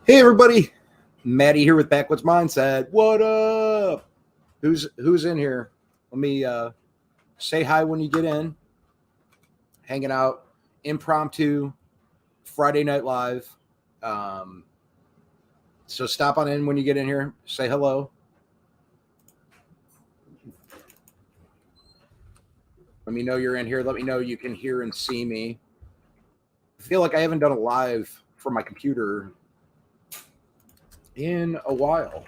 Hey everybody, Maddie here with Backwoods Mindset. What up? Who's in here? Let me say hi when you get in. Hanging out, impromptu, Friday Night Live. So stop on in when you get in here. Say hello. Let me know you're in here. Let me know you can hear and see me. I feel like I haven't done a live from my computer in a while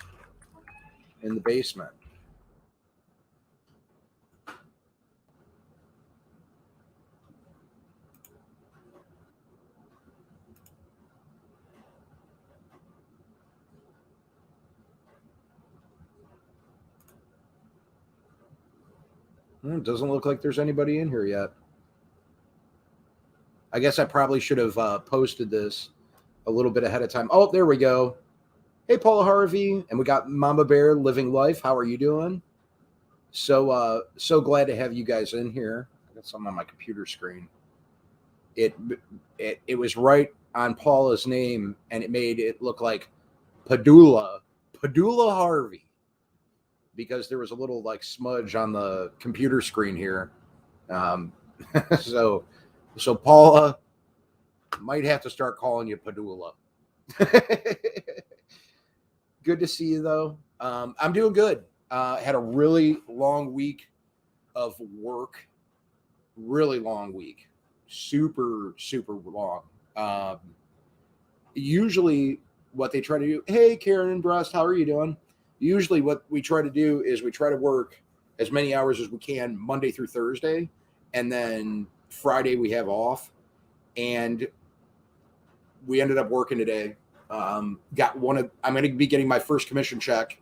in the basement. It doesn't look like there's anybody in here yet. I guess I probably should have posted this a little bit ahead of time. Oh, there we go. Hey, Paula Harvey, and we got Mama Bear living life. How are you doing? So glad to have you guys in here. I got something on my computer screen. It was right on Paula's name, and it made it look like Padula Harvey, because there was a little like smudge on the computer screen here. So Paula, might have to start calling you Padula. Good to see you though. I'm doing good. Had a really long week of work. Really long week. Super long. Usually what they try to do, hey Karen Brust, how are you doing? Usually what we try to do is we try to work as many hours as we can Monday through Thursday, and then Friday we have off. And we ended up working today. I'm going to be getting my first commission check.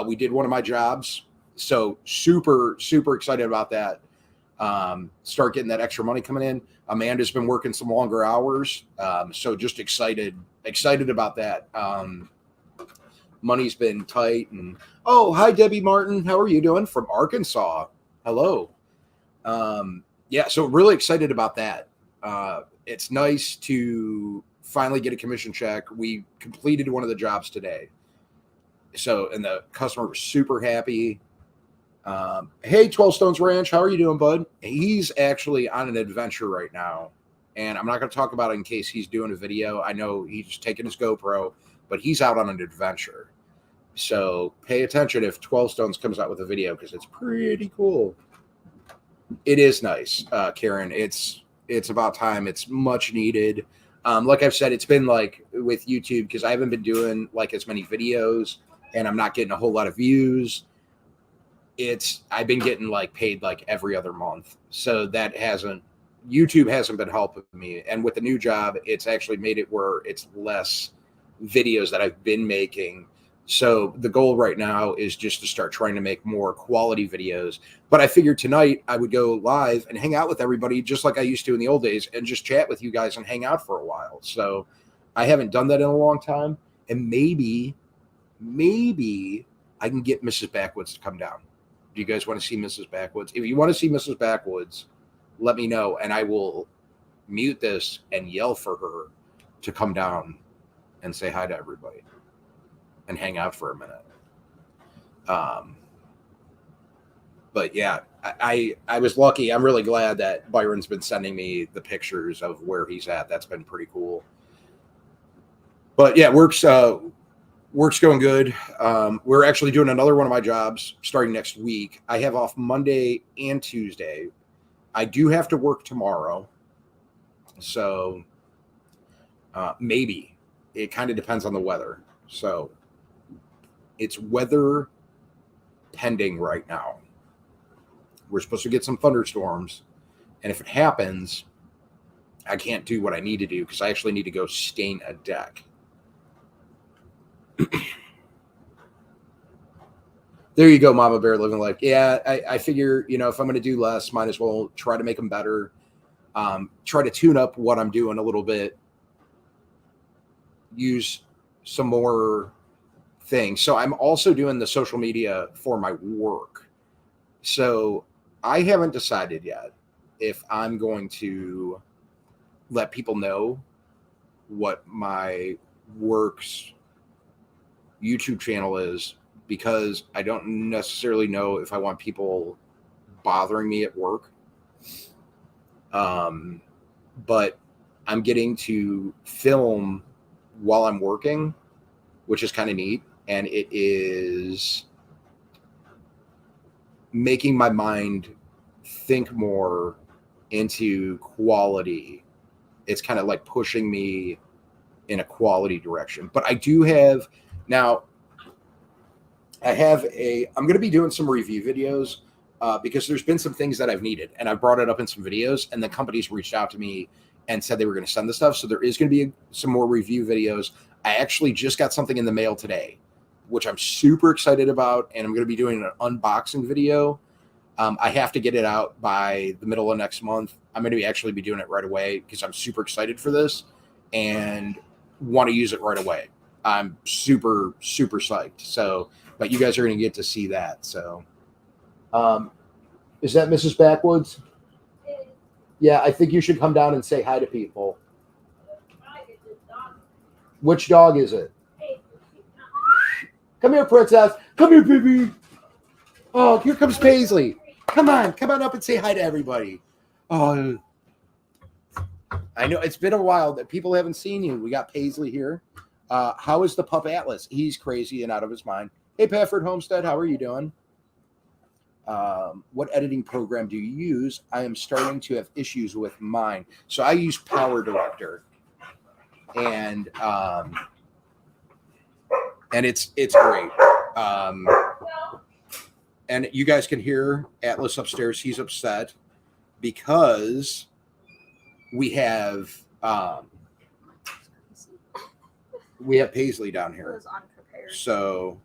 We did one of my jobs. So super excited about that. Start getting that extra money coming in. Amanda's been working some longer hours. So just excited about that. Money's been tight. And oh, hi Debbie Martin. How are you doing? From Arkansas. Hello. Yeah. So really excited about that. It's nice to finally get a commission check. We completed one of the jobs today. And the customer was super happy. Hey, 12 Stones Ranch, how are you doing, bud? He's actually on an adventure right now. And I'm not going to talk about it in case he's doing a video. I know he's taking his GoPro, but he's out on an adventure. So pay attention if 12 Stones comes out with a video, because it's pretty cool. It is nice, Karen. It's about time. It's much needed. Like I've said, it's been like with YouTube, because I haven't been doing like as many videos and I'm not getting a whole lot of views. I've been getting like paid like every other month. So YouTube hasn't been helping me. And with the new job, it's actually made it where it's less videos that I've been making. So the goal right now is just to start trying to make more quality videos. But I figured tonight I would go live and hang out with everybody just like I used to in the old days, and just chat with you guys and hang out for a while. So I haven't done that in a long time. And maybe I can get Mrs. Backwoods to come down. Do you guys want to see Mrs. Backwoods? If you want to see Mrs. Backwoods, let me know, and I will mute this and yell for her to come down and say hi to everybody and hang out for a minute. But yeah, I was lucky. I'm really glad that Byron's been sending me the pictures of where he's at. That's been pretty cool. But yeah, work's going good. We're actually doing another one of my jobs starting next week. I have off Monday and Tuesday. I do have to work tomorrow. So maybe. It kind of depends on the weather. So it's weather pending right now. We're supposed to get some thunderstorms. And if it happens, I can't do what I need to do, because I actually need to go stain a deck. There you go, Mama Bear living life. Yeah, I figure, if I'm going to do less, might as well try to make them better. Try to tune up what I'm doing a little bit. Use some more things. So I'm also doing the social media for my work. So I haven't decided yet if I'm going to let people know what my work's YouTube channel is, because I don't necessarily know if I want people bothering me at work. But I'm getting to film while I'm working, which is kind of neat. And it is making my mind think more into quality. It's kind of like pushing me in a quality direction. But I do have now, I'm going to be doing some review videos because there's been some things that I've needed, and I brought it up in some videos, and the companies reached out to me and said they were going to send the stuff. So there is going to be some more review videos. I actually just got something in the mail today, which I'm super excited about, and I'm going to be doing an unboxing video. I have to get it out by the middle of next month. I'm going to actually be doing it right away because I'm super excited for this and want to use it right away. I'm super, super psyched. So, but you guys are going to get to see that. So, is that Mrs. Backwoods? Yeah, I think you should come down and say hi to people. Which dog is it? Come here, princess. Come here, baby. Oh, here comes Paisley. Come on up and say hi to everybody. Oh, I know it's been a while that people haven't seen you. We got Paisley here. How is the pup Atlas? He's crazy and out of his mind. Hey, Pafford Homestead, how are you doing? What editing program do you use? I am starting to have issues with mine. So I use Power Director, and it's great. And you guys can hear Atlas upstairs. He's upset because we have Paisley down here. So,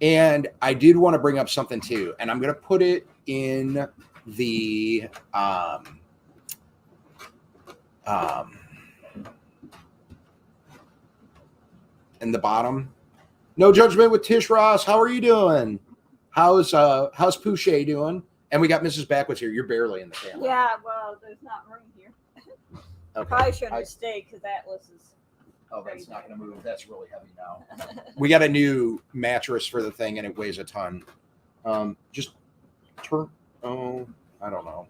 and I did want to bring up something too, and I'm going to put it in the in the bottom. No judgment with Tish Ross. How are you doing? How's Pouchet doing? And we got Mrs. Backwoods here. You're barely in the camera. Yeah, well, there's not room here. Okay. Probably shouldn't stay because Atlas is. Oh, that's not going to move. That's really heavy now. We got a new mattress for the thing, and it weighs a ton. Just turn. Oh, I don't know.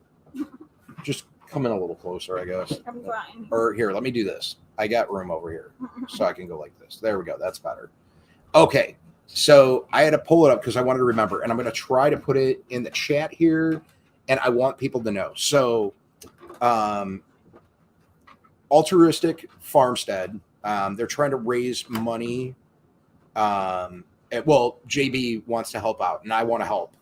Just come in a little closer, I guess. I'm fine. Or here, let me do this. I got room over here, so I can go like this. There we go. That's better. Okay, so I had to pull it up because I wanted to remember, and I'm going to try to put it in the chat here, and I want people to know. So, Altruistic Farmstead, they're trying to raise money. Well, JB wants to help out, and I want to help.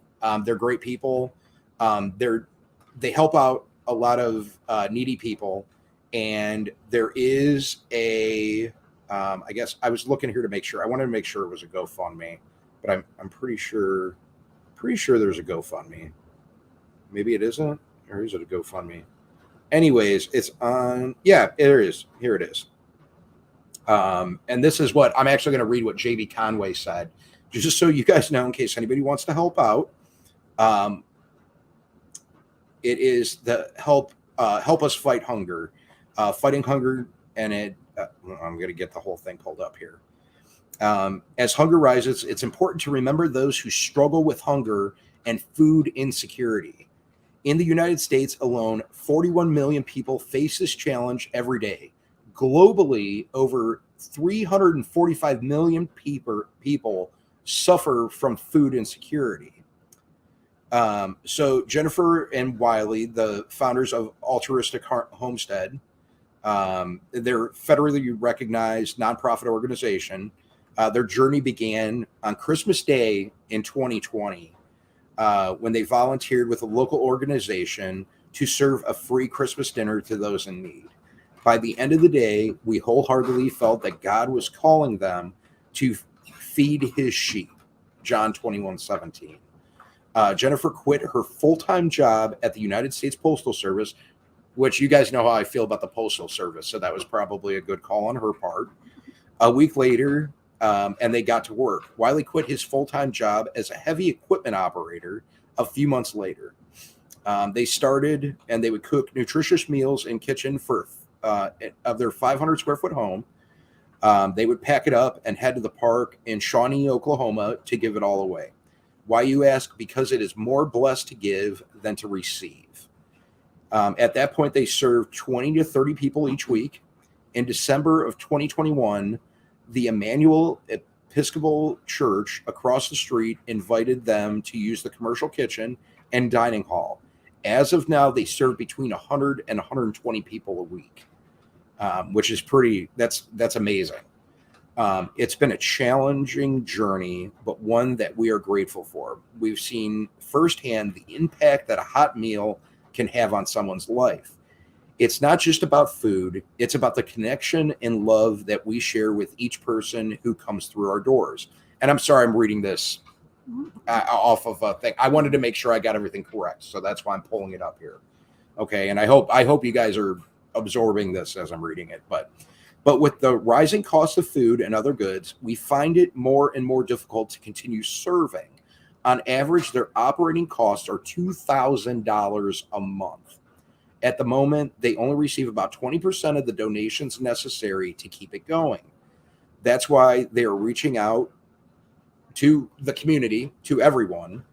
They're great people. They help out a lot of needy people, and there is a. I guess I was looking here to make sure. I wanted to make sure it was a GoFundMe, but I'm pretty sure there's a GoFundMe. Maybe it isn't, or is it a GoFundMe? Anyways, it's on. Yeah, there it is. Here it is. And this is what I'm actually going to read what JB Conway said, just so you guys know in case anybody wants to help out. It is the help us fight hunger, fighting hunger, and it. I'm going to get the whole thing pulled up here. As hunger rises, it's important to remember those who struggle with hunger and food insecurity. In the United States alone, 41 million people face this challenge every day. Globally, over 345 million people suffer from food insecurity. So Jennifer and Wiley, the founders of Altruistic Homestead, they're federally recognized nonprofit organization. Their journey began on Christmas Day in 2020 when they volunteered with a local organization to serve a free Christmas dinner to those in need. By the end of the day, we wholeheartedly felt that God was calling them to feed his sheep. John 21:17. Jennifer quit her full-time job at the United States Postal Service, which you guys know how I feel about the Postal Service, so that was probably a good call on her part. A week later, and they got to work. Wiley quit his full-time job as a heavy equipment operator a few months later. They started and they would cook nutritious meals in kitchen for of their 500 square foot home. They would pack it up and head to the park in Shawnee, Oklahoma to give it all away. Why, you ask? Because it is more blessed to give than to receive. At that point, they served 20 to 30 people each week. In December of 2021, the Emmanuel Episcopal Church across the street invited them to use the commercial kitchen and dining hall. As of now, they serve between 100 and 120 people a week, which is that's amazing. It's been a challenging journey, but one that we are grateful for. We've seen firsthand the impact that a hot meal can have on someone's life. It's not just about food, it's about the connection and love that we share with each person who comes through our doors. And I'm sorry, I'm reading this off of a thing. I wanted to make sure I got everything correct, so that's why I'm pulling it up here. Okay, and I hope you guys are absorbing this as I'm reading it. But with the rising cost of food and other goods, we find it more and more difficult to continue serving. On average, their operating costs are $2,000 a month. At the moment, they only receive about 20% of the donations necessary to keep it going. That's why they are reaching out to the community, to everyone.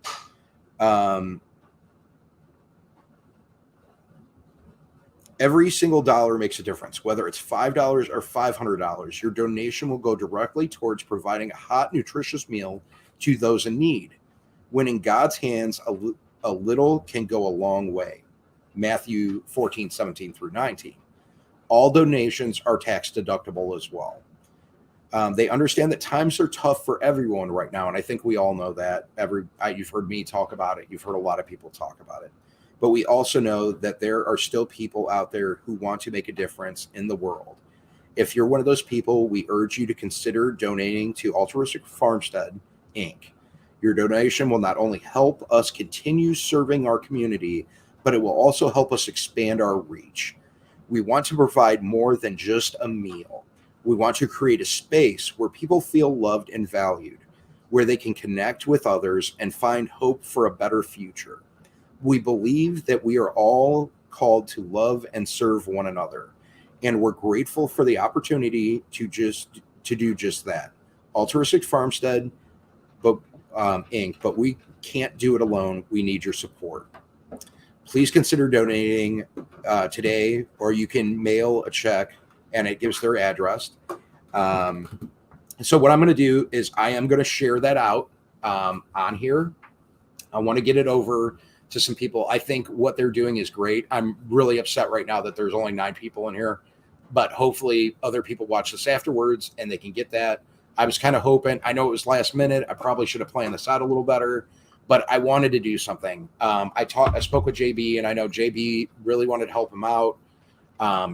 Every single dollar makes a difference, whether it's $5 or $500. Your donation will go directly towards providing a hot, nutritious meal to those in need. When in God's hands, a little can go a long way. Matthew 14:17 through 19. All donations are tax deductible as well. They understand that times are tough for everyone right now, and I think we all know that. You've heard me talk about it. You've heard a lot of people talk about it. But we also know that there are still people out there who want to make a difference in the world. If you're one of those people, we urge you to consider donating to Altruistic Farmstead, Inc. Your donation will not only help us continue serving our community, but it will also help us expand our reach. We want to provide more than just a meal. We want to create a space where people feel loved and valued, where they can connect with others and find hope for a better future. We believe that we are all called to love and serve one another, and we're grateful for the opportunity to do just that. Altruistic Farmstead, Inc., but we can't do it alone. We need your support. Please consider donating today, or you can mail a check, and it gives their address. So what I'm going to do is I am going to share that out on here. I want to get it over to some people. I think what they're doing is great. I'm really upset right now that there's only 9 people in here, but hopefully other people watch this afterwards and they can get that. I was kind of hoping, I know it was last minute. I probably should have planned this out a little better, but I wanted to do something. I spoke with JB, and I know JB really wanted to help him out.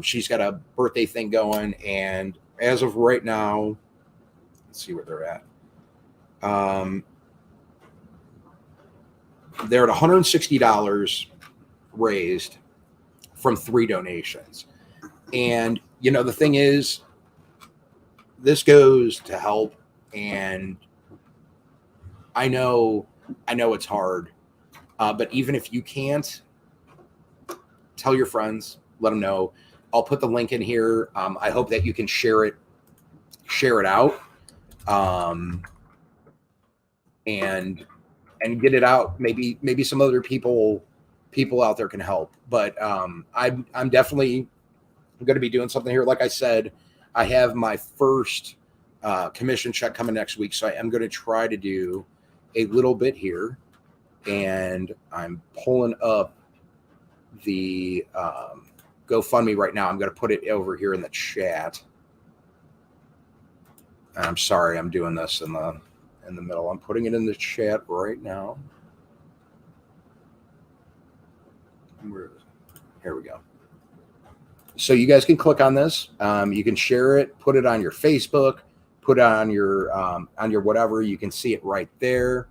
She's got a birthday thing going, and as of right now, let's see where they're at. They're at $160 raised from 3 donations. And, the thing is, this goes to help. And I know it's hard, but even if you can't, tell your friends, let them know. I'll put the link in here. I hope that you can share it out, and get it out. Maybe some other people out there can help. But I'm definitely going to be doing something here. Like I said, I have my first commission check coming next week, so I am going to try to do a little bit here. And I'm pulling up the GoFundMe right now. I'm going to put it over here in the chat. I'm sorry, I'm doing this in the middle. I'm putting it in the chat right now. Here we go. So you guys can click on this. You can share it, put it on your Facebook, put it on your whatever. You can see it right there.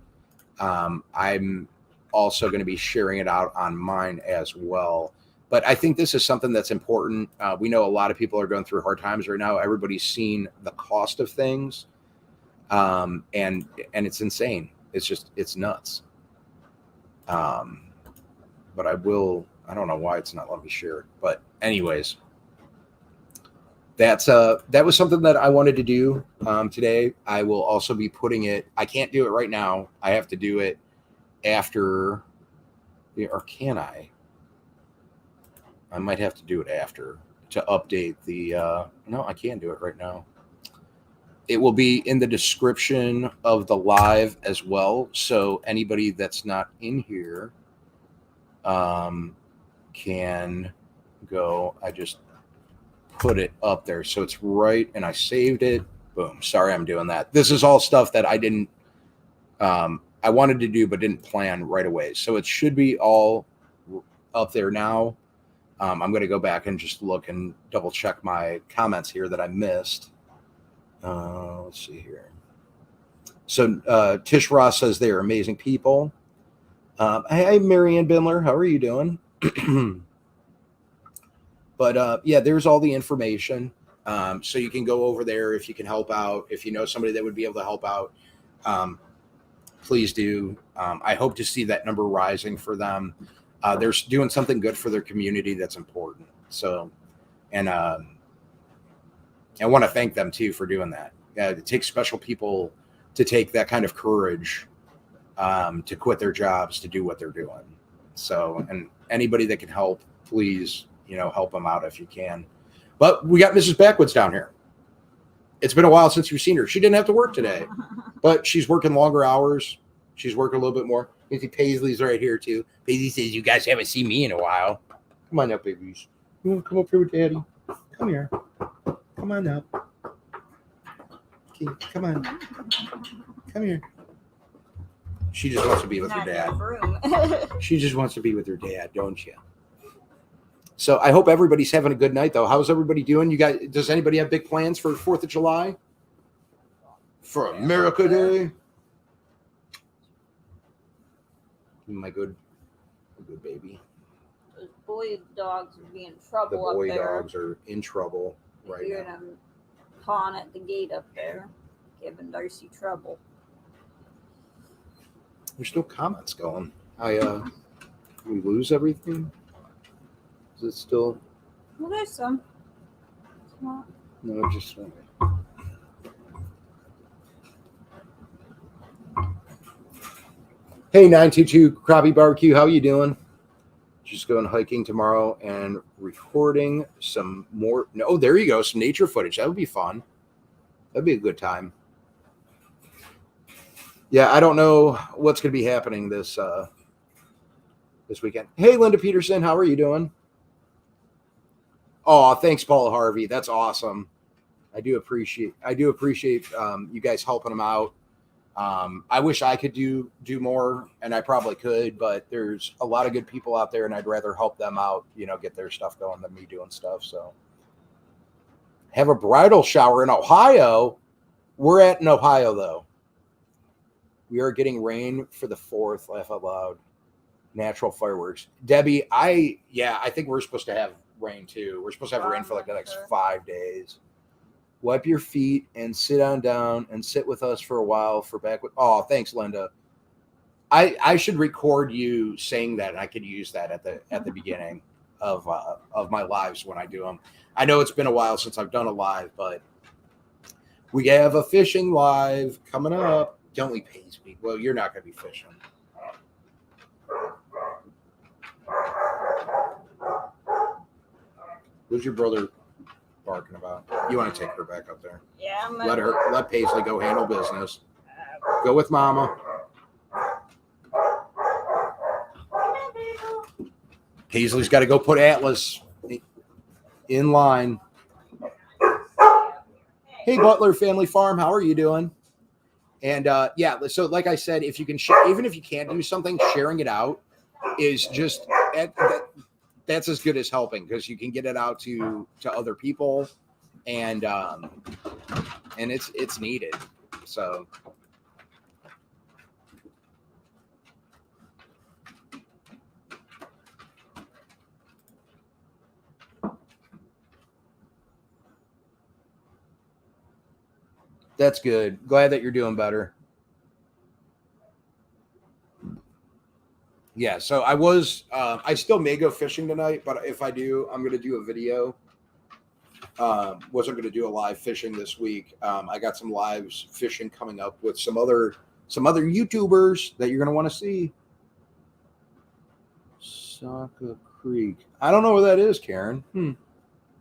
I'm also going to be sharing it out on mine as well. But I think this is something that's important. We know a lot of people are going through hard times right now. Everybody's seen the cost of things, and it's insane. It's nuts. but I don't know why it's not letting me share it. But anyways, that was something that I wanted to do today. I will also be putting it. I can't do it right now. I have to do it after, or can I? I might have to do it after to update the. No, I can do it right now. It will be in the description of the live as well. So anybody that's not in here can go. I just put it up there. So it's right, and I saved it. Boom. Sorry, I'm doing that. This is all stuff that I didn't, I wanted to do, but didn't plan right away. So it should be all up there now. I'm going to go back and just look and double check my comments here that I missed. Let's see here. So Tish Ross says they're amazing people. Hey, Marianne Bindler, how are you doing? But yeah, there's all the information. So you can go over there if you can help out. If you know somebody that would be able to help out, please do. I hope to see that number rising for them. They're doing something good for their community that's important. So, and I want to thank them too for doing that. It takes special people to take that kind of courage to quit their jobs to do what they're doing. So, and anybody that can help, please, help them out if you can. But we got Mrs. Backwoods down here. It's been a while since you've seen her. She didn't have to work today, but she's working longer hours. She's working a little bit more. You see Paisley's right here too. Paisley says, "You guys haven't seen me in a while. Come on up, babies. You want to come up here with Daddy? Come here. Come on up. Okay, come on. Come here." She just wants to be with her dad. She just wants to be with her dad, don't you? So I hope everybody's having a good night, though. How's everybody doing? You guys? Does anybody have big plans for 4th of July? For America Day? My good baby. Those boy dogs are being in trouble up there. The boy dogs are in trouble right now. Them pawing at the gate up there, giving Darcy trouble. There's no comments going. We lose everything? Is it still? Well, there's some. No, just. Hey, 922 Crappie Barbecue, how you doing? Just going hiking tomorrow and recording some more. No, there you go. Some nature footage. That would be fun. That'd be a good time. Yeah, I don't know what's going to be happening this weekend. Hey, Linda Peterson, how are you doing? Oh, thanks, Paula Harvey. That's awesome. I do appreciate you guys helping them out. I wish I could do more, and I probably could, but there's a lot of good people out there, and I'd rather help them out, get their stuff going than me doing stuff. So have a bridal shower in Ohio. We're in Ohio, though. We are getting rain for the 4th, laugh out loud. Natural fireworks. Debbie, I think we're supposed to have rain too. We're supposed to have rain for like the next 5 days. Wipe your feet and sit on down and sit with us for a while for Backwoods. Oh, thanks, Linda. I should record you saying that, and I could use that at the beginning of my lives when I do them. I know it's been a while since I've done a live, but we have a fishing live coming up. Don't we, Paisley? Well, you're not going to be fishing. What's your brother barking about? You want to take her back up there? Yeah, let Paisley go handle business. Go with Mama. Paisley's got to go put Atlas in line. Hey, Butler Family Farm, how are you doing? And so like I said, if you can share, even if you can't do something, sharing it out is just that's as good as helping, because you can get it out to other people, and it's needed. So that's good. Glad that you're doing better. Yeah, so I still may go fishing tonight, but if I do, I'm going to do a video. Wasn't going to do a live fishing this week. I got some lives fishing coming up with some other YouTubers that you're going to want to see. Saca Creek. I don't know where that is, Karen.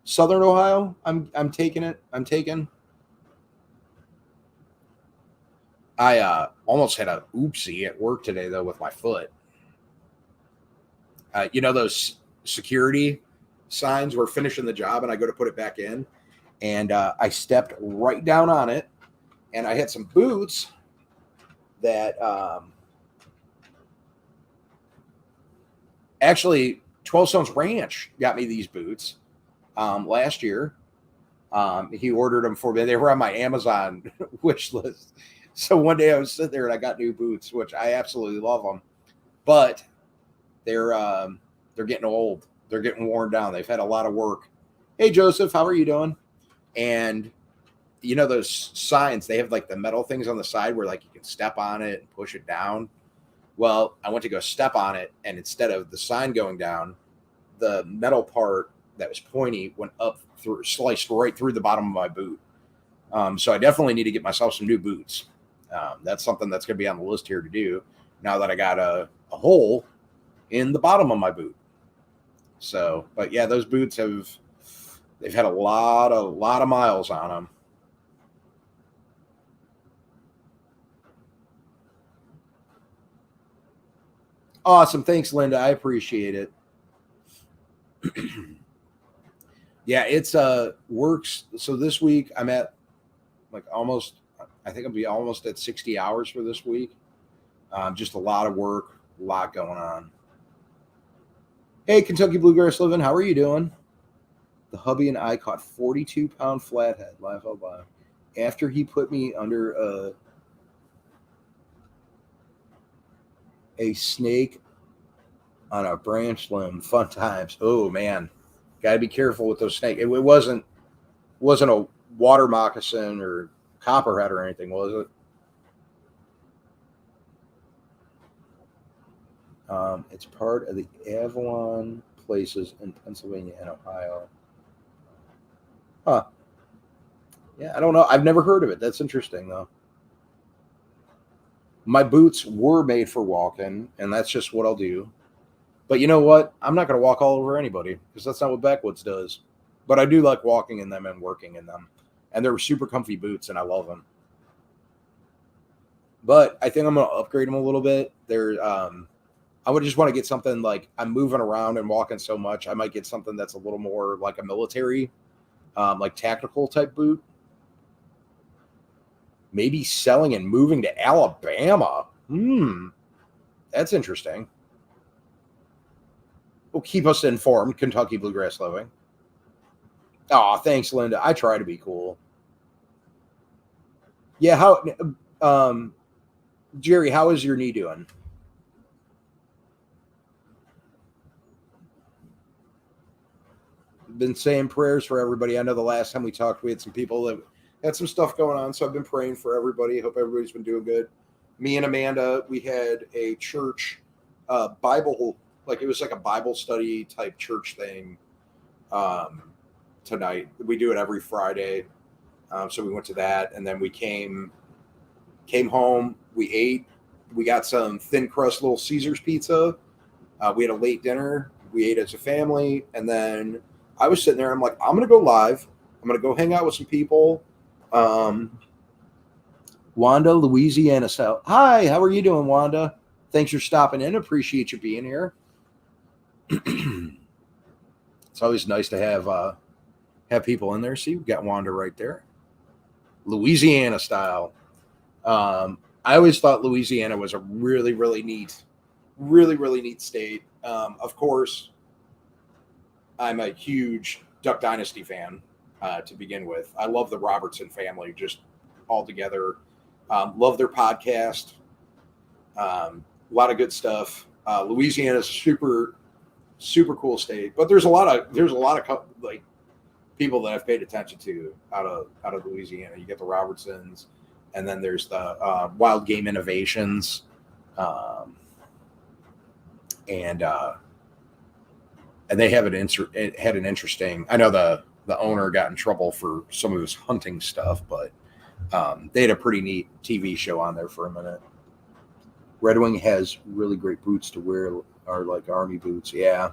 Southern Ohio. I'm taking it. I'm taking. I almost had a oopsie at work today though with my foot. Those security signs. We're finishing the job, and I go to put it back in, and I stepped right down on it, and I had some boots that actually 12 Stones Ranch got me these boots last year. He ordered them for me. They were on my Amazon wish list. So one day I was sitting there and I got new boots, which I absolutely love them, but they're getting old. They're getting worn down. They've had a lot of work. Hey Joseph, how are you doing? And those signs, they have like the metal things on the side where like you can step on it and push it down. Well, I went to go step on it, and instead of the sign going down, the metal part that was pointy went up through, sliced right through the bottom of my boot. So I definitely need to get myself some new boots. That's something that's going to be on the list here to do now that I got a hole in the bottom of my boot. So, but yeah, those boots they've had a lot of miles on them. Awesome. Thanks, Linda. I appreciate it. Yeah, it's works. So this week I'm at like almost, I think I'll be almost at 60 hours for this week. Just a lot of work, a lot going on. Hey, Kentucky Bluegrass Living, how are you doing? The hubby and I caught 42-pound flathead, laugh out loud, after he put me under a snake on a branch limb. Fun times. Oh man, gotta be careful with those snakes. It wasn't a water moccasin or copperhead or anything, was it? It's part of the Avalon places in Pennsylvania and Ohio. Huh. Yeah, I don't know. I've never heard of it. That's interesting, though. My boots were made for walking, and that's just what I'll do. But you know what? I'm not going to walk all over anybody because that's not what Backwoods does. But I do like walking in them and working in them. And they're super comfy boots, and I love them. But I think I'm going to upgrade them a little bit. I would just want to get something like I'm moving around and walking so much. I might get something that's a little more like a military, like tactical type boot. Maybe selling and moving to Alabama. That's interesting. Well, keep us informed, Kentucky Bluegrass Living. Oh, thanks, Linda. I try to be cool. Yeah, Jerry, how is your knee doing? Been saying prayers for everybody. I know the last time we talked, we had some people that had some stuff going on, so I've been praying for everybody. Hope everybody's been doing good. Me and Amanda, we had a church Bible, like it was like a Bible study type church thing tonight. We do it every Friday, so we went to that, and then we came home. We ate. We got some thin crust Little Caesars pizza. We had a late dinner. We ate as a family, and then I was sitting there. I'm like, I'm gonna go live. I'm gonna go hang out with some people. Wanda, Louisiana style. Hi, how are you doing, Wanda? Thanks for stopping in. Appreciate you being here. It's always nice to have people in there. See, we've got Wanda right there. Louisiana style. I always thought Louisiana was a really, really neat state. Of course, I'm a huge Duck Dynasty fan to begin with. I love the Robertson family just all together. Love their podcast. A lot of good stuff. Louisiana's super, super cool state, but there's a lot of like people that I've paid attention to out of Louisiana. You get the Robertsons, and then there's the Wild Game Innovations. and they have it had an interesting. I know the owner got in trouble for some of his hunting stuff, but they had a pretty neat TV show on there for a minute. Red Wing has really great boots to wear, are like army boots. Yeah.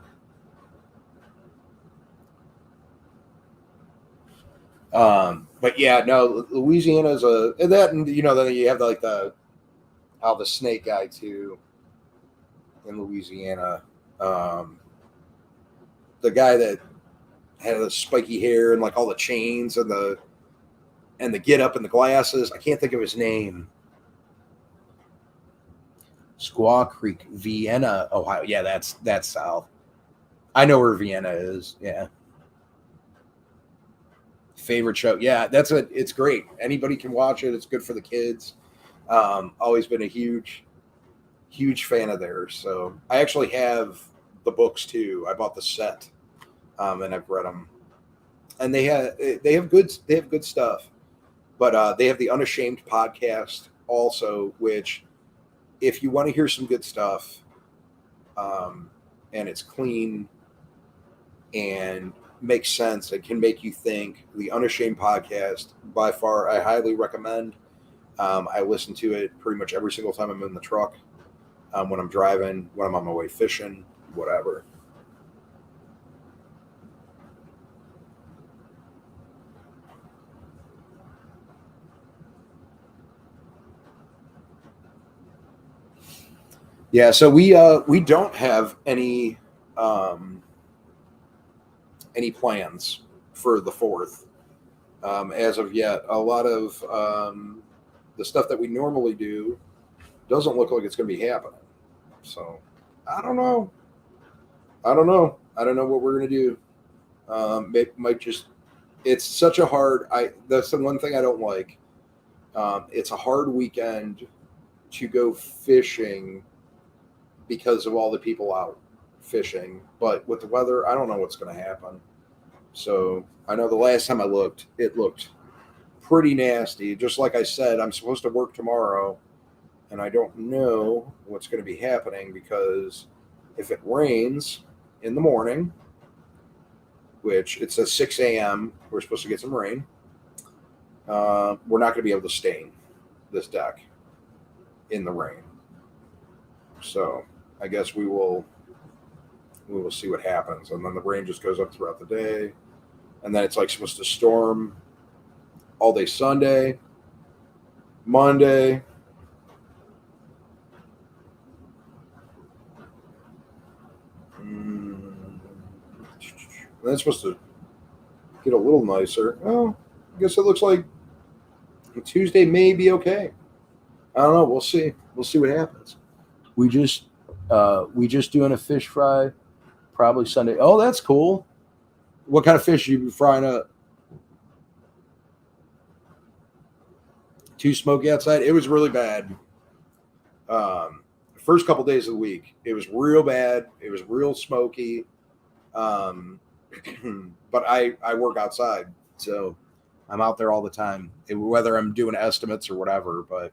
But yeah, no, Louisiana's and that, and then you have like the snake guy too in Louisiana. Um, the guy that had the spiky hair and like all the chains and the get up and the glasses. I can't think of his name. Squaw Creek, Vienna, Ohio. Yeah, that's south. I know where Vienna is. Yeah. Favorite show. Yeah, it's great. Anybody can watch it. It's good for the kids. Always been a huge fan of theirs. So I actually have the books too. I bought the set, and I've read them. And they have good stuff. But they have the Unashamed podcast also, which if you want to hear some good stuff, and it's clean and makes sense, it can make you think. The Unashamed podcast, by far, I highly recommend. I listen to it pretty much every single time I'm in the truck, when I'm driving, when I'm on my way fishing, whatever. Yeah, so we don't have any plans for the fourth, as of yet. A lot of the stuff that we normally do doesn't look like it's going to be happening. So I don't know. I don't know. I don't know what we're going to do. It might just. It's such a hard. That's the one thing I don't like. It's a hard weekend to go fishing because of all the people out fishing. But with the weather, I don't know what's going to happen. So I know the last time I looked, it looked pretty nasty. Just like I said, I'm supposed to work tomorrow, and I don't know what's going to be happening because if it rains in the morning, which it says 6 a.m., we're supposed to get some rain. We're not going to be able to stain this deck in the rain. So I guess we will see what happens, and then the rain just goes up throughout the day, and then it's like supposed to storm all day Sunday, Monday. Then it's supposed to get a little nicer. Well, I guess it looks like Tuesday may be okay. I don't know. We'll see. We'll see what happens. We just doing a fish fry, probably Sunday. Oh, that's cool. What kind of fish are you frying up? Too smoky outside. It was really bad. First couple days of the week, it was real bad. It was real smoky. But I work outside, so I'm out there all the time, whether I'm doing estimates or whatever. But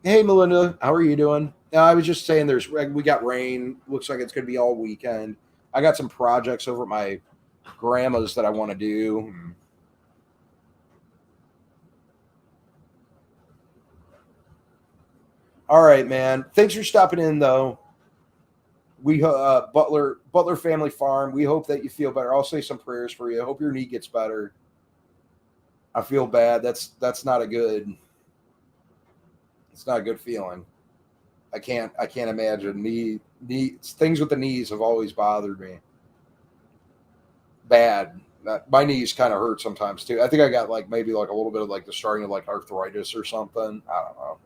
hey, Melinda, how are you doing? I was just saying, we got rain. Looks like it's going to be all weekend. I got some projects over at my grandma's that I want to do. All right, man. Thanks for stopping in, though. We Butler Family Farm. We hope that you feel better. I'll say some prayers for you. I hope your knee gets better. I feel bad. That's not a good. It's not a good feeling. I can't imagine knee things with the knees have always bothered me. Bad. My knees kind of hurt sometimes too. I think I got like maybe like a little bit of like the starting of like arthritis or something. I don't know.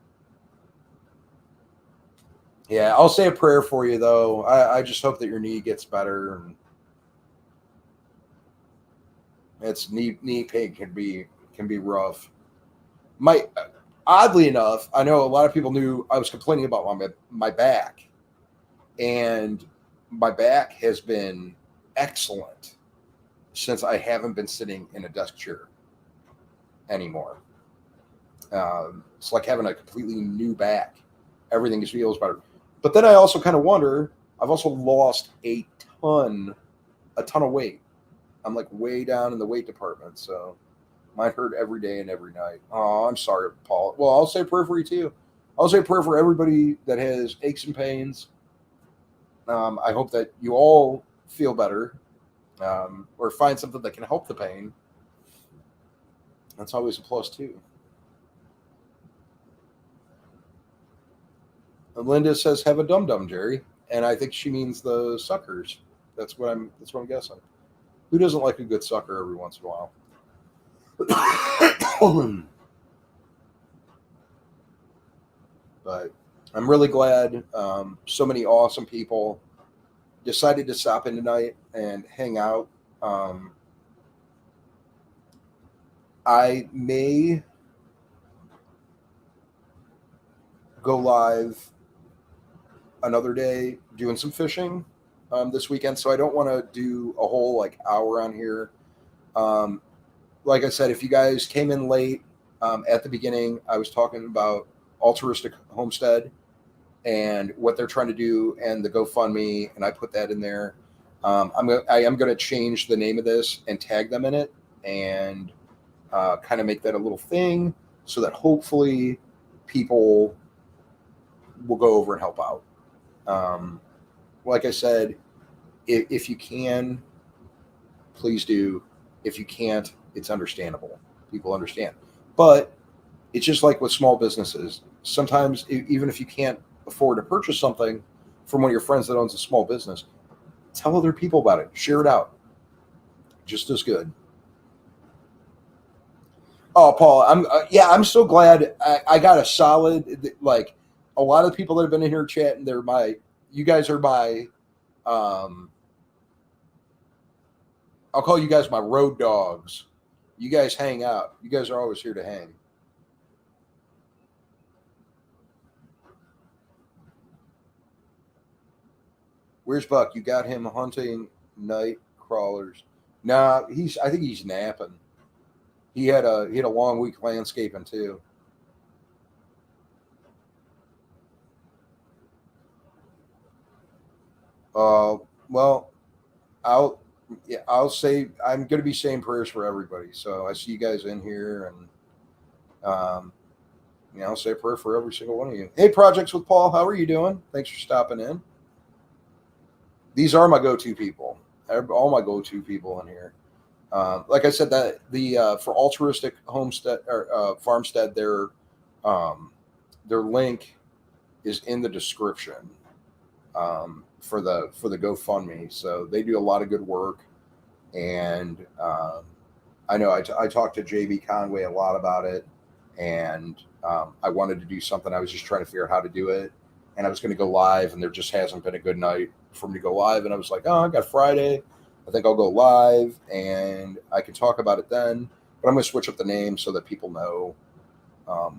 Yeah, I'll say a prayer for you though. I just hope that your knee gets better. And it's knee pain can be rough. My Oddly enough, I know a lot of people knew I was complaining about my back, and my back has been excellent since I haven't been sitting in a desk chair anymore. It's like having a completely new back. Everything just feels better. But then I also kind of wonder. I've also lost ton, a ton of weight. I'm like way down in the weight department, so mine hurt every day and every night. Oh, I'm sorry, Paul. Well, I'll say a prayer for you too. I'll say a prayer for everybody that has aches and pains. I hope that you all feel better, or find something that can help the pain. That's always a plus too. And Linda says, "Have a dum dum, Jerry," and I think she means the suckers. That's what I'm guessing. Who doesn't like a good sucker every once in a while? But I'm really glad so many awesome people decided to stop in tonight and hang out. Um, I may go live another day doing some fishing this weekend, so I don't want to do a whole like hour on here. Um, like I said, if you guys came in late at the beginning, I was talking about altruistic homestead and what they're trying to do and the GoFundMe, and I put that in there. I am going to change the name of this and tag them in it, and kind of make that a little thing so that hopefully people will go over and help out. Um, like I said, if you can, please do. If you can't, it's understandable. People understand. But it's just like with small businesses. Sometimes, even if you can't afford to purchase something from one of your friends that owns a small business, tell other people about it. Share it out. Just as good. Oh, Paul, I'm so glad I got a solid, like, a lot of the people that have been in here chatting. You guys are my, um, I'll call you guys my road dogs. You guys hang out. You guys are always here to hang. Where's Buck? You got him hunting night crawlers. Nah, I think he's napping. He had a long week landscaping too. Uh, well, I'll yeah, I'll say I'm going to be saying prayers for everybody. So I see you guys in here, and I'll say a prayer for every single one of you. Hey, Projects with Paul, how are you doing? Thanks for stopping in. These are my go-to people. All my go-to people in here. Like I said, that the for altruistic homestead or farmstead, um, their link is in the description for the GoFundMe. So they do a lot of good work, and I know I talked to JB Conway a lot about it, and I wanted to do something. I was just trying to figure out how to do it, and I was going to go live, and there just hasn't been a good night for me to go live. And I was like, oh, I got Friday. I think I'll go live, and I can talk about it then. But I'm going to switch up the name so that people know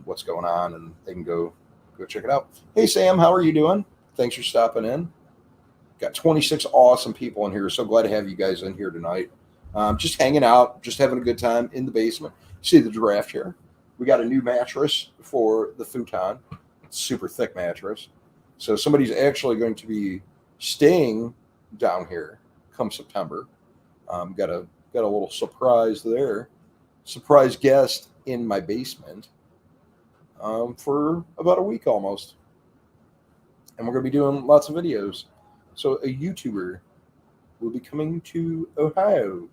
what's going on, and they can go check it out. Hey, Sam, how are you doing? Thanks for stopping in. Got 26 awesome people in here. So glad to have you guys in here tonight. Just hanging out, just having a good time in the basement. See the giraffe chair. We got a new mattress for the futon. Super thick mattress. So somebody's actually going to be staying down here come September. Got a little surprise there. Surprise guest in my basement for about a week almost. And we're going to be doing lots of videos. So a YouTuber will be coming to Ohio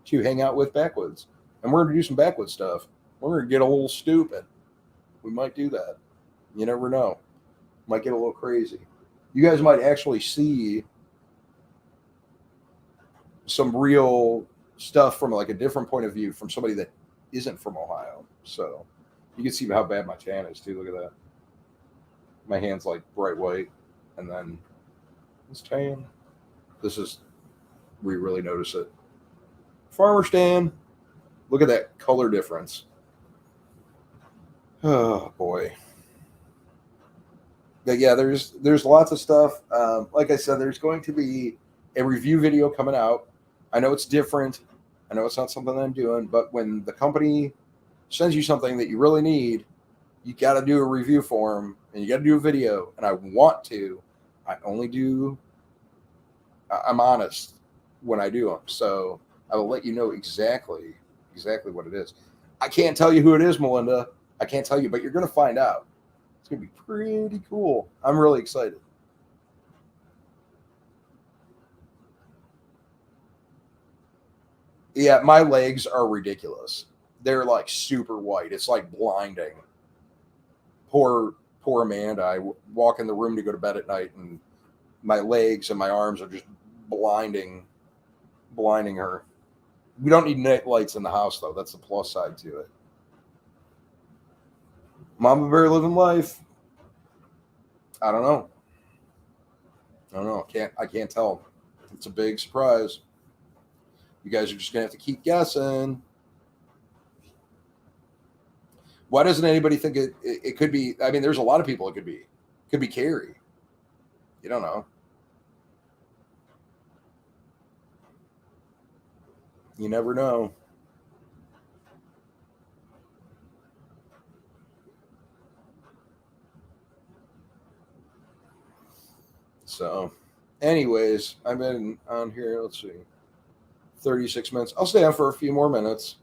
to hang out with Backwoods. And we're going to do some Backwoods stuff. We're going to get a little stupid. We might do that. You never know. Might get a little crazy. You guys might actually see some real stuff from like a different point of view from somebody that isn't from Ohio. So you can see how bad my tan is too. Look at that. My hand's like bright white, and then it's tan. This is where you really notice it. Farmer stand. Look at that color difference. Oh boy. But yeah, there's lots of stuff. Like I said, there's going to be a review video coming out. I know it's different. I know it's not something that I'm doing, but when the company sends you something that you really need, you got to do a review for them, and you got to do a video. And I want to. I'm honest when I do them, so I will let you know exactly what it is. I can't tell you who it is, Melinda. I can't tell you, but you're going to find out. It's going to be pretty cool. I'm really excited. Yeah, my legs are ridiculous. They're like super white. It's like blinding. Poor Amanda. I walk in the room to go to bed at night, and my legs and my arms are just blinding her. We don't need night lights in the house, though. That's the plus side to it. Mama Bear living life. I don't know. I can't tell. It's a big surprise. You guys are just gonna have to keep guessing. Why doesn't anybody think it could be? I mean, there's a lot of people it could be. It could be Carrie. You don't know. You never know. So, anyways, I've been on here, let's see, 36 minutes. I'll stay on for a few more minutes.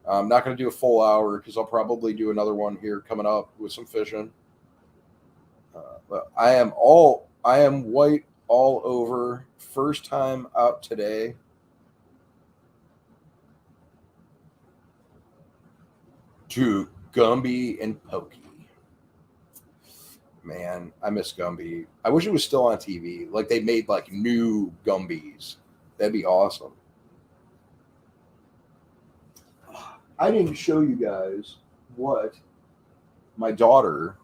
I'm not going to do a full hour because I'll probably do another one here coming up with some fishing. But I am white all over. First time out today. To Gumby and Pokey. Man, I miss Gumby. I wish it was still on TV. Like they made like new Gumbies. That'd be awesome. I didn't show you guys what my daughter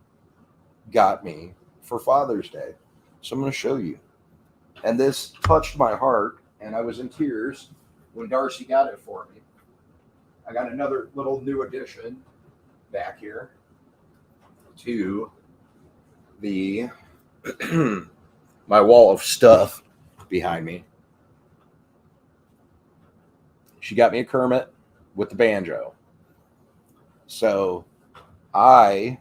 got me for Father's Day. So I'm going to show you. And this touched my heart, and I was in tears when Darcy got it for me. I got another little new addition back here to the my wall of stuff behind me. She got me a Kermit with the banjo. So I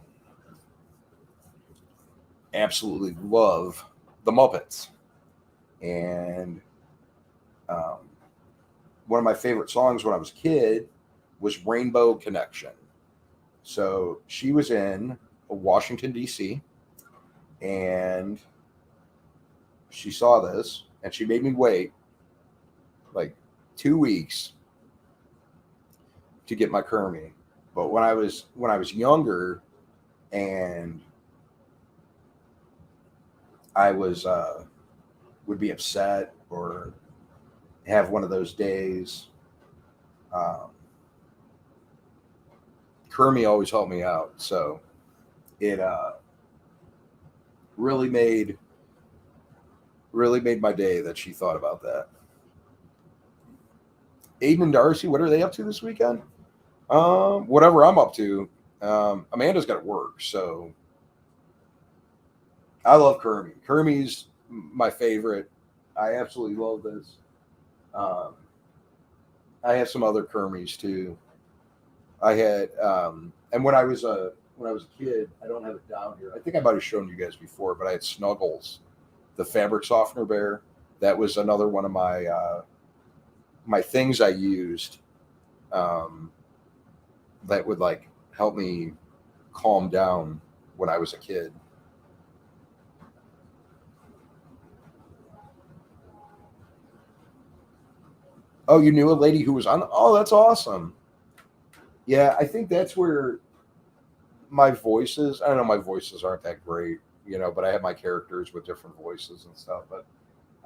absolutely love the Muppets. And one of my favorite songs when I was a kid was Rainbow Connection. So she was in Washington, D.C., and she saw this, and she made me wait like 2 weeks to get my Kermie. But when I was younger, and I was would be upset or have one of those days, Kermie always helped me out. So it really made my day that she thought about that. Aiden and Darcy, what are they up to this weekend? Whatever I'm up to. Amanda's got to work, so I love Kermie. Kermie's my favorite. I absolutely love this. I have some other Kermies too. I had, and when I was a kid, I don't have it down here. I think I might have shown you guys before, but I had Snuggles, the fabric softener bear. That was another one of my my things I used that would like help me calm down when I was a kid. Oh, you knew a lady who was on. Oh, that's awesome. Yeah, I think that's where my voices. I don't know, my voices aren't that great, but I have my characters with different voices and stuff. But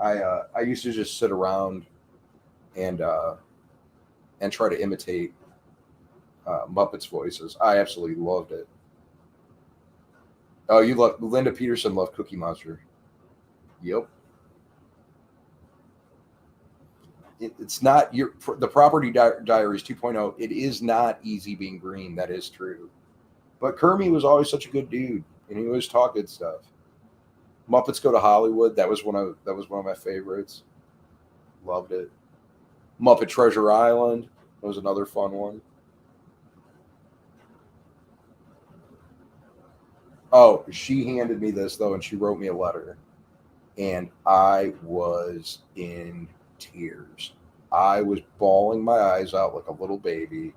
I used to just sit around and try to imitate Muppets voices. I absolutely loved it. Oh, you love Linda Peterson loved Cookie Monster. Yep. It's not the Property Diaries 2.0. It is not easy being green. That is true. But Kermie was always such a good dude, and he always talked good stuff. Muppets Go to Hollywood. That was one of my favorites. Loved it. Muppet Treasure Island. That was another fun one. Oh, she handed me this though, and she wrote me a letter, and I was in tears. I was bawling my eyes out like a little baby.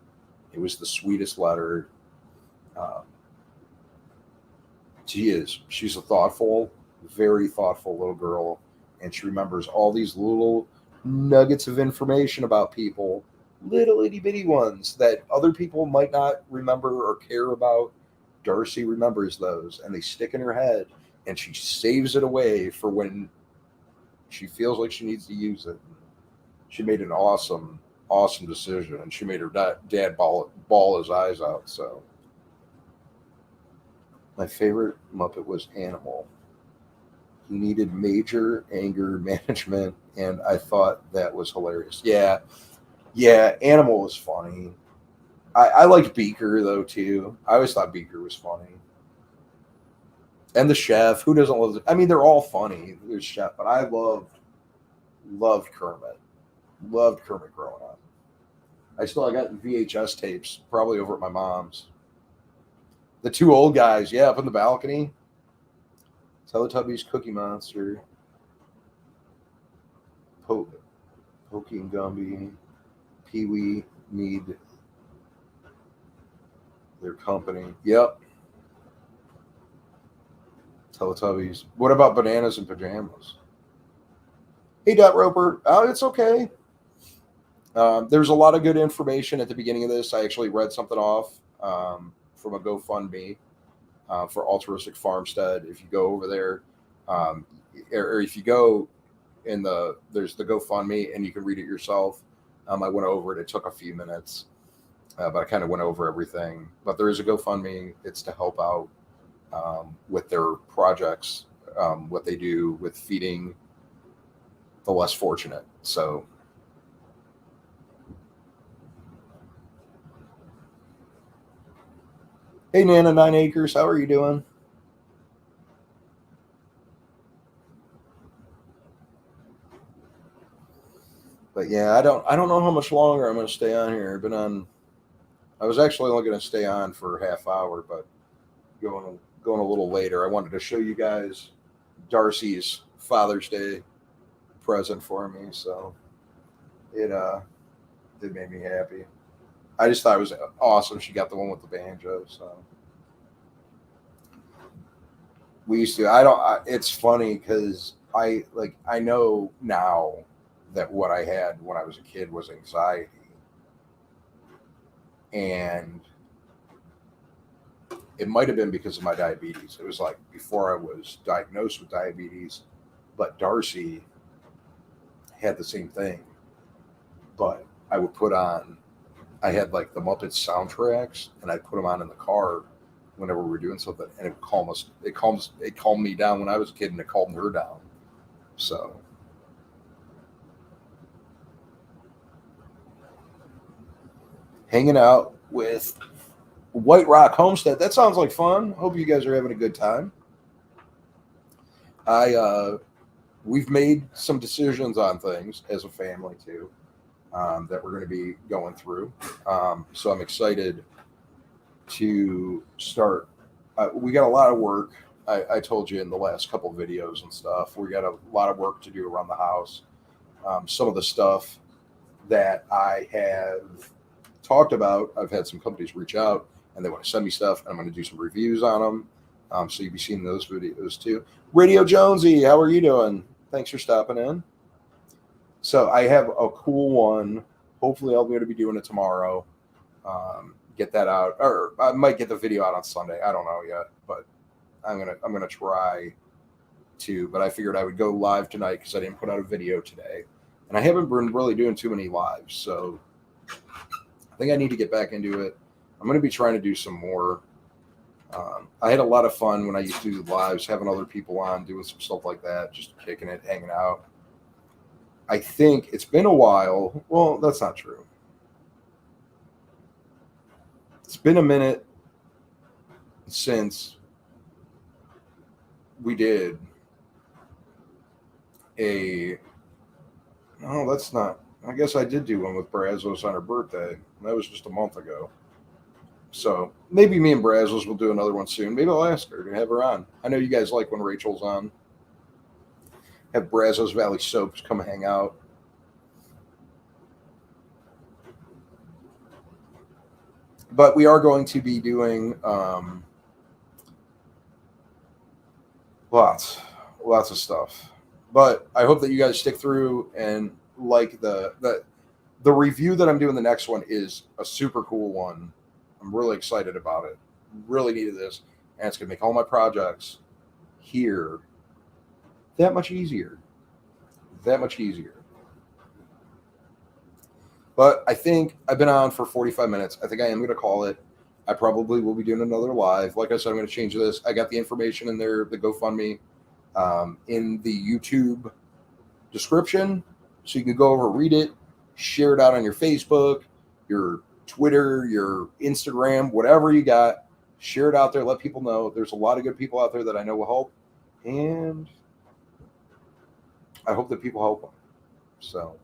It was the sweetest letter. Um, she's a thoughtful, very thoughtful little girl, and she remembers all these little nuggets of information about people, little itty bitty ones that other people might not remember or care about. Darcy remembers those, and they stick in her head, and she saves it away for when she feels like she needs to use it. She made an awesome decision, and she made her dad bawl his eyes out. So my favorite Muppet was Animal. He needed major anger management, and I thought that was hilarious. Yeah, yeah, Animal was funny. I liked Beaker though too. I always thought Beaker was funny, and the chef. Who doesn't love? I mean, they're all funny. There's chef, but I loved Kermit. Loved Kermit growing up. I got VHS tapes, probably over at my mom's. The two old guys, yeah, up in the balcony. Teletubbies, Cookie Monster, po- Pokey and Gumby, Pee Wee need their company. Yep, Teletubbies. What about Bananas and Pajamas? Hey, Dot Roper. Oh, it's okay. There's a lot of good information at the beginning of this. I actually read something off from a GoFundMe for Altruistic Farmstead. If you go over there, um, or if you go there's the GoFundMe and you can read it yourself. I went over it. It took a few minutes, but I kind of went over everything. But there is a GoFundMe. It's to help out with their projects, what they do with feeding the less fortunate. So, hey, Nana 9 Acres, how are you doing? But yeah, I don't know how much longer I'm going to stay on here. I've been on. I was actually only going to stay on for a half hour, but going a little later. I wanted to show you guys Darcy's Father's Day present for me, so it it made me happy. I just thought it was awesome. She got the one with the banjo, so we used to. I don't. It's funny because I know now that what I had when I was a kid was anxiety, and it might have been because of my diabetes. It was like before I was diagnosed with diabetes, but Darcy had the same thing. But I would put on, I had like the Muppets soundtracks, and I'd put them on in the car whenever we were doing something, and it calm us. It calmed me down when I was a kid, and it calmed her down. So hanging out with White Rock Homestead. That sounds like fun. Hope you guys are having a good time. I We've made some decisions on things as a family too, that we're going to be going through. So I'm excited to start. We got a lot of work. I told you in the last couple of videos and stuff. We got a lot of work to do around the house. Some of the stuff that I have talked about, I've had some companies reach out and they want to send me stuff, and I'm going to do some reviews on them. So you'll be seeing those videos too. Radio Jonesy, how are you doing? Thanks for stopping in. So I have a cool one. Hopefully, I'll be able to be doing it tomorrow. Get that out, or I might get the video out on Sunday. I don't know yet, but I'm gonna try to. But I figured I would go live tonight because I didn't put out a video today, and I haven't been really doing too many lives. So I think I need to get back into it. I'm going to be trying to do some more. I had a lot of fun when I used to do lives, having other people on, doing some stuff like that, just kicking it, hanging out. I think it's been a while. Well, that's not true. It's been a minute since we did a. No, that's not. I guess I did do one with Brazos on her birthday. That was just a month ago. So maybe me and Brazzles will do another one soon. Maybe I'll ask her to have her on. I know you guys like when Rachel's on. Have Brazos Valley Soaps come hang out. But we are going to be doing lots of stuff. But I hope that you guys stick through and like the review that I'm doing. The next one is a super cool one. I'm really excited about it. Really needed this, and it's gonna make all my projects here that much easier. That much easier. But I think I've been on for 45 minutes. I think I am going to call it. I probably will be doing another live. Like I said, I'm going to change this. I got the information in there, the GoFundMe, in the YouTube description. So you can go over, read it, share it out on your Facebook, your Twitter, your Instagram, whatever you got. Share it out there. Let people know. There's a lot of good people out there that I know will help. And I hope that people help them. So.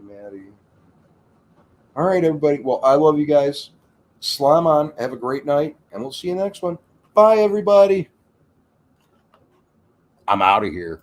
Maddie. All right, everybody. Well, I love you guys. Slime on. Have a great night, and we'll see you next one. Bye, everybody. I'm out of here.